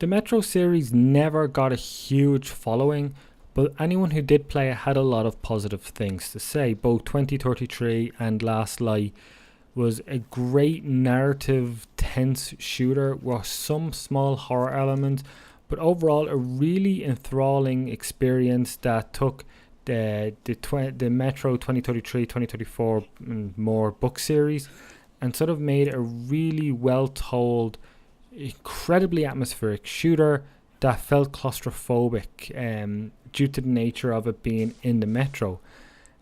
The Metro series never got a huge following, but anyone who did play it had a lot of positive things to say. Both 2033 and Last Light was a great narrative, tense shooter with some small horror elements, but overall a really enthralling experience that took the Metro 2033, 2034 and more book series and sort of made a really well told, incredibly atmospheric shooter that felt claustrophobic due to the nature of it being in the Metro.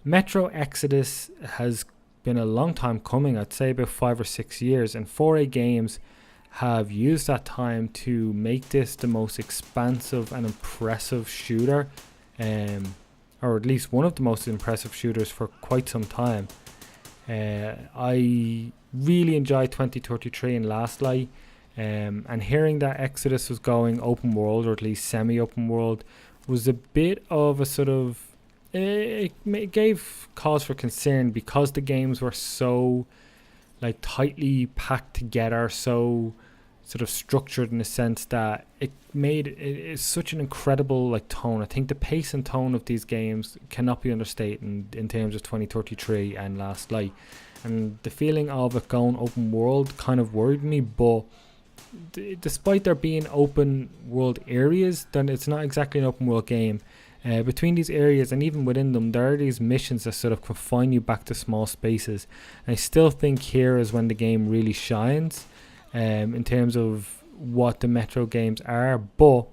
Metro Exodus has been a long time coming, I'd say about 5 or 6 years, and 4A Games have used that time to make this the most expansive and impressive shooter, or at least one of the most impressive shooters for quite some time. I really enjoyed 2033 and Last Light, and hearing that Exodus was going open world, or at least semi-open world, was a bit of a sort of, it gave cause for concern because the games were so like tightly packed together, so sort of structured in a sense that it made it such an incredible like tone. I think the pace and tone of these games cannot be understated in terms of 2033 and Last Light, and the feeling of it going open world kind of worried me. But despite there being open world areas, then it's not exactly an open world game. Between these areas and even within them, there are these missions that sort of confine you back to small spaces. And I still think here is when the game really shines in terms of what the Metro games are. But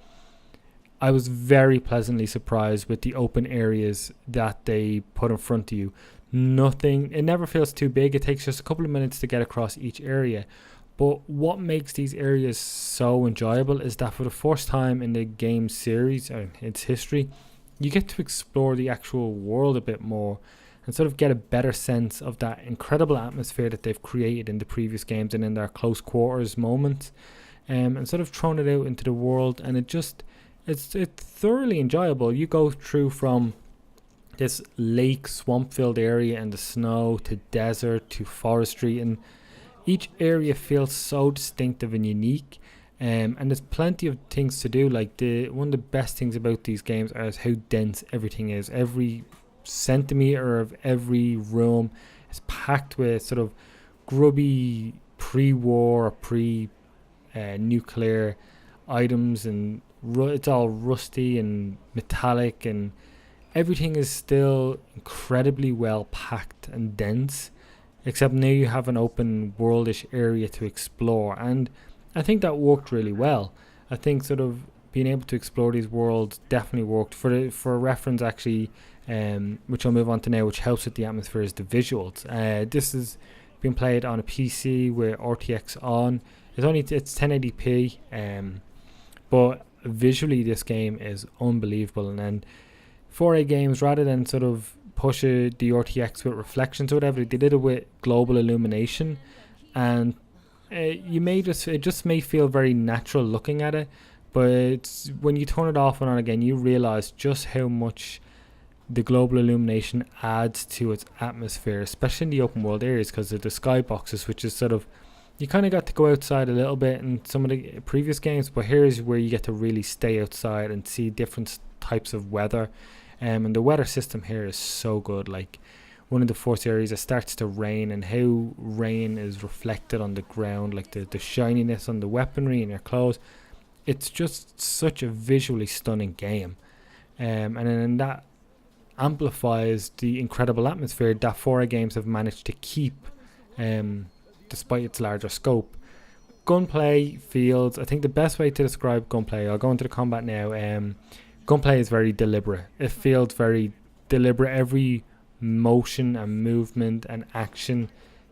I was very pleasantly surprised with the open areas that they put in front of you. It never feels too big. It takes just a couple of minutes to get across each area. But what makes these areas so enjoyable is that for the first time in the game series, or its history, you get to explore the actual world a bit more and sort of get a better sense of that incredible atmosphere that they've created in the previous games and in their close quarters moments, and sort of thrown it out into the world. And it's thoroughly enjoyable. You go through from this lake swamp filled area and the snow to desert to forestry, and each area feels so distinctive and unique. And there's plenty of things to do. Like one of the best things about these games is how dense everything is. Every centimeter of every room is packed with sort of grubby pre-war or pre-nuclear items, and it's all rusty and metallic, and everything is still incredibly well packed and dense, except now you have an open worldish area to explore. And I think that worked really well. I think sort of being able to explore these worlds definitely worked. For reference, actually, which I'll move on to now, which helps with the atmosphere, is the visuals. This has been played on a PC with RTX on. It's 1080p, but visually this game is unbelievable. And then 4A Games, rather than sort of push the RTX with reflections or whatever, they did it with global illumination, and it just may feel very natural looking at it, but when you turn it off and on again, you realize just how much the global illumination adds to its atmosphere, especially in the open world areas, because of the skyboxes, which is sort of, you kind of got to go outside a little bit in some of the previous games, but here is where you get to really stay outside and see different types of weather. And the weather system here is so good. Like, one of the first areas, it starts to rain, and how rain is reflected on the ground, like the shininess on the weaponry and your clothes. It's just such a visually stunning game, and then that amplifies the incredible atmosphere that 4A Games have managed to keep, despite its larger scope. Gunplay feels, I think the best way to describe gunplay, I'll go into the combat now. Gunplay is very deliberate. It feels very deliberate. Every motion and movement and action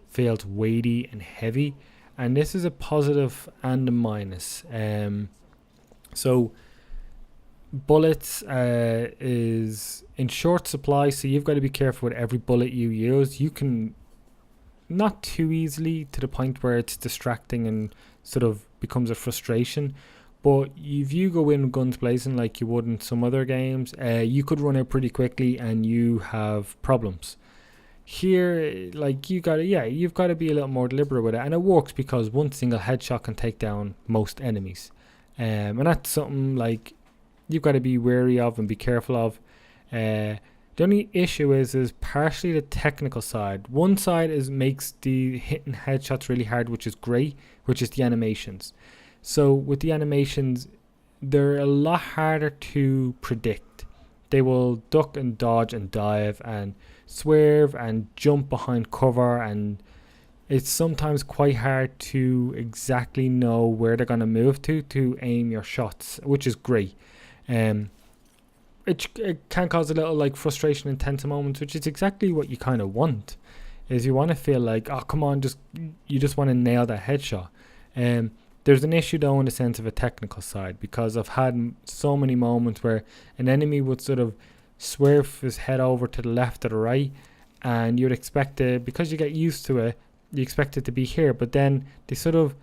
feels weighty and heavy, and this is a positive and a minus. So bullets is in short supply, so you've got to be careful with every bullet you use. You can, not too easily to the point where it's distracting and sort of becomes a frustration, but if you go in guns blazing like you would in some other games, you could run out pretty quickly and you have problems. Here, like, you've got to be a little more deliberate with it, and it works because one single headshot can take down most enemies. And that's something like you've got to be wary of and be careful of. The only issue is partially the technical side. One side makes the hitting headshots really hard, which is great, which is the animations. So with the animations, they're a lot harder to predict. They will duck and dodge and dive and swerve and jump behind cover, and it's sometimes quite hard to exactly know where they're going to move to aim your shots, which is great. It can cause a little like frustration in tense moments, which is exactly what you kind of want. Is you want to feel like, oh come on, you just want to nail that headshot. There's an issue though in the sense of a technical side, because I've had so many moments where an enemy would sort of swerve his head over to the left or the right, and you'd expect it, because you get used to it, you expect it to be here, but then they sort of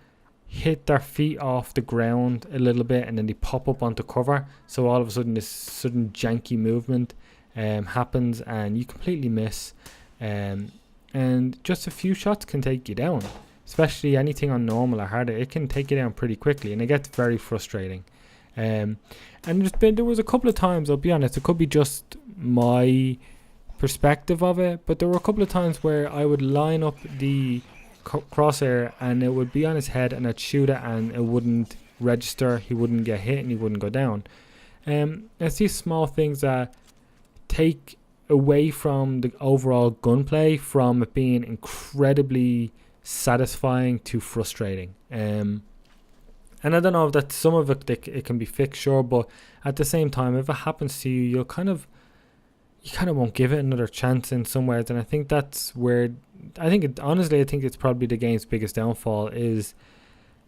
hit their feet off the ground a little bit and then they pop up onto cover, so all of a sudden this sudden janky movement happens and you completely miss, and just a few shots can take you down, especially anything on normal or harder. It can take you down pretty quickly and it gets very frustrating. And there was a couple of times, I'll be honest, it could be just my perspective of it, but there were a couple of times where I would line up the crosshair and it would be on his head and I'd shoot it and it wouldn't register, he wouldn't get hit and he wouldn't go down. It's these small things that take away from the overall gunplay, from it being incredibly satisfying to frustrating. And I don't know if that some of it can be fixed, sure, but at the same time, if it happens to you, you kind of won't give it another chance in some ways. And I think that's where I think it's probably the game's biggest downfall, is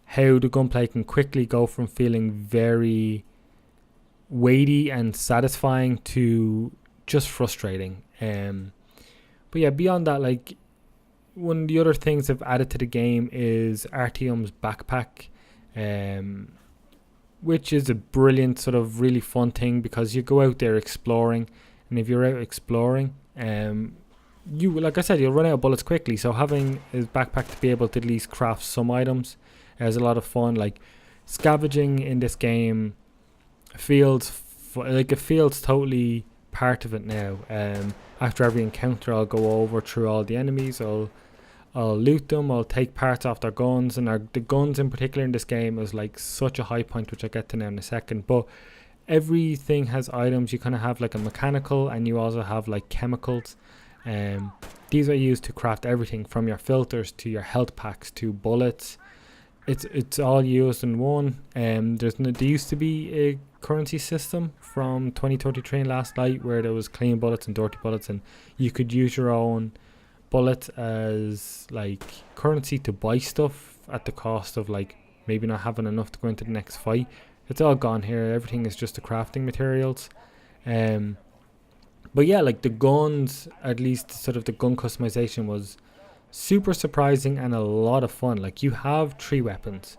how the gunplay can quickly go from feeling very weighty and satisfying to just frustrating. But yeah, beyond that, like, one of the other things I've added to the game is Artyom's backpack, which is a brilliant sort of really fun thing, because you go out there exploring, and if you're out exploring, like I said, you'll run out of bullets quickly. So having his backpack to be able to at least craft some items is a lot of fun. Like, scavenging in this game feels totally part of it now. After every encounter, I'll go over through all the enemies. I'll loot them. I'll take parts off their guns, and the guns in particular in this game is like such a high point, which I'll get to now in a second. But everything has items. You kind of have like a mechanical, and you also have like chemicals. These are used to craft everything from your filters to your health packs to bullets. It's all used in one. There used to be a currency system from 2033 and Last Light where there was clean bullets and dirty bullets, and you could use your own bullets as like currency to buy stuff at the cost of like maybe not having enough to go into the next fight. It's all gone here. Everything is just the crafting materials. But yeah, like the guns, at least sort of the gun customization was super surprising and a lot of fun. Like, you have 3 weapons,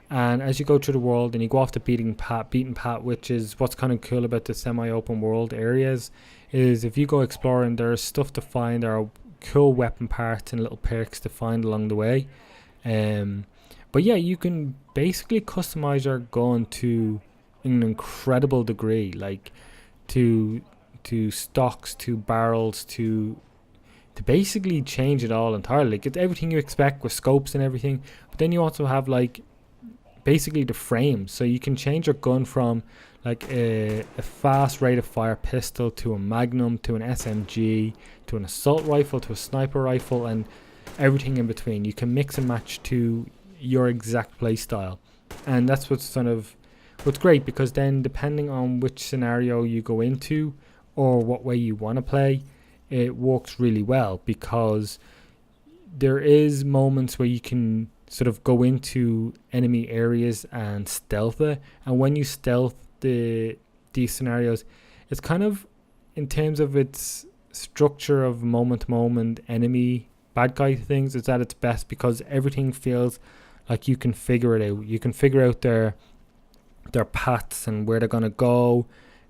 and as you go through the world and you go off the beaten path, which is what's kind of cool about the semi-open world areas, is if you go exploring, there's stuff to find. There are cool weapon parts and little perks to find along the way. But yeah, you can basically customize your gun to an incredible degree, like to stocks, to barrels, to basically change it all entirely. Like, it's everything you expect with scopes and everything, but then you also have like basically the frames, so you can change your gun from like a fast rate of fire pistol to a magnum to an SMG to an assault rifle to a sniper rifle and everything in between. You can mix and match to your exact play style, and that's what's great, because then depending on which scenario you go into or what way you want to play, it works really well, because there is moments where you can sort of go into enemy areas and stealth it, and when you stealth these scenarios, it's kind of, in terms of its structure of moment to moment enemy bad guy things, it's at its best, because everything feels like you can figure it out. You can figure out their paths and where they're gonna go,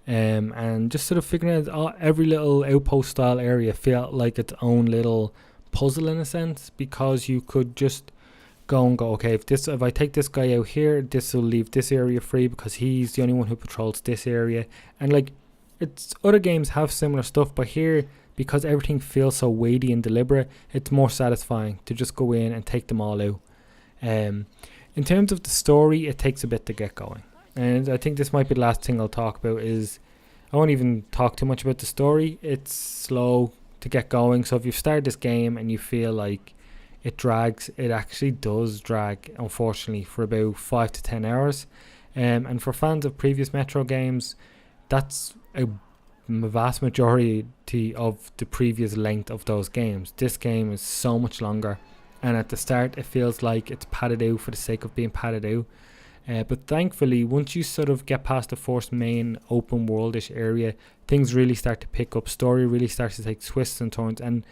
and just sort of figuring out every little outpost style area felt like its own little puzzle in a sense, because you could just go, okay, if I take this guy out here, this will leave this area free because he's the only one who patrols this area. And like, it's other games have similar stuff, but here, because everything feels so weighty and deliberate, it's more satisfying to just go in and take them all out. In terms of the story, it takes a bit to get going, and I think this might be the last thing I'll talk about. Is I won't even talk too much about the story. It's slow to get going, so if you've started this game and you feel like it drags, it actually does drag, unfortunately, for about 5 to 10 hours. And for fans of previous Metro games, that's a vast majority of the previous length of those games. This game is so much longer, and at the start it feels like it's padded out for the sake of being padded out. But thankfully, once you sort of get past the first main open worldish area, things really start to pick up. Story really starts to take twists and turns, and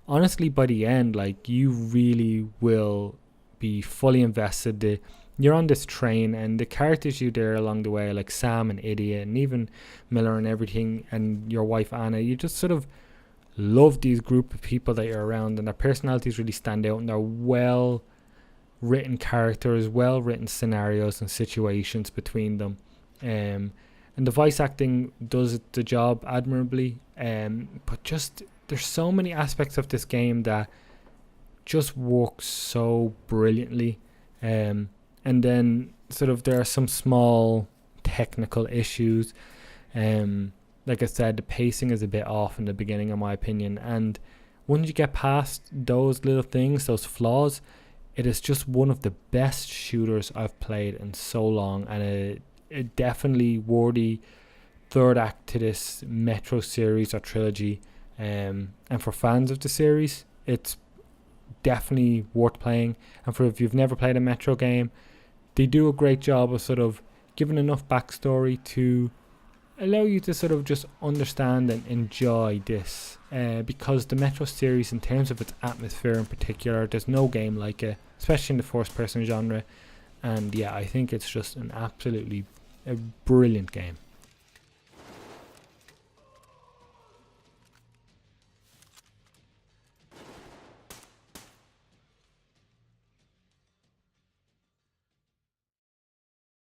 honestly, by the end, like, you really will be fully invested. You're on this train, and the characters you there along the way, like Sam and Idiot and even Miller and everything, and your wife Anna, you just sort of love these group of people that you're around, and their personalities really stand out, and they're well written characters, well written scenarios and situations between them. And the voice acting does the job admirably. But just, there's so many aspects of this game that just work so brilliantly. And then sort of there are some small technical issues. Like I said, the pacing is a bit off in the beginning, in my opinion. And once you get past those little things, those flaws, it is just one of the best shooters I've played in so long, and it definitely worthy third act to this Metro series or trilogy. And for fans of the series, it's definitely worth playing. And for if you've never played a Metro game, they do a great job of sort of giving enough backstory to allow you to sort of just understand and enjoy this. Because the Metro series, in terms of its atmosphere in particular, there's no game like it, especially in the first person genre. And yeah, I think it's just an absolutely a brilliant game.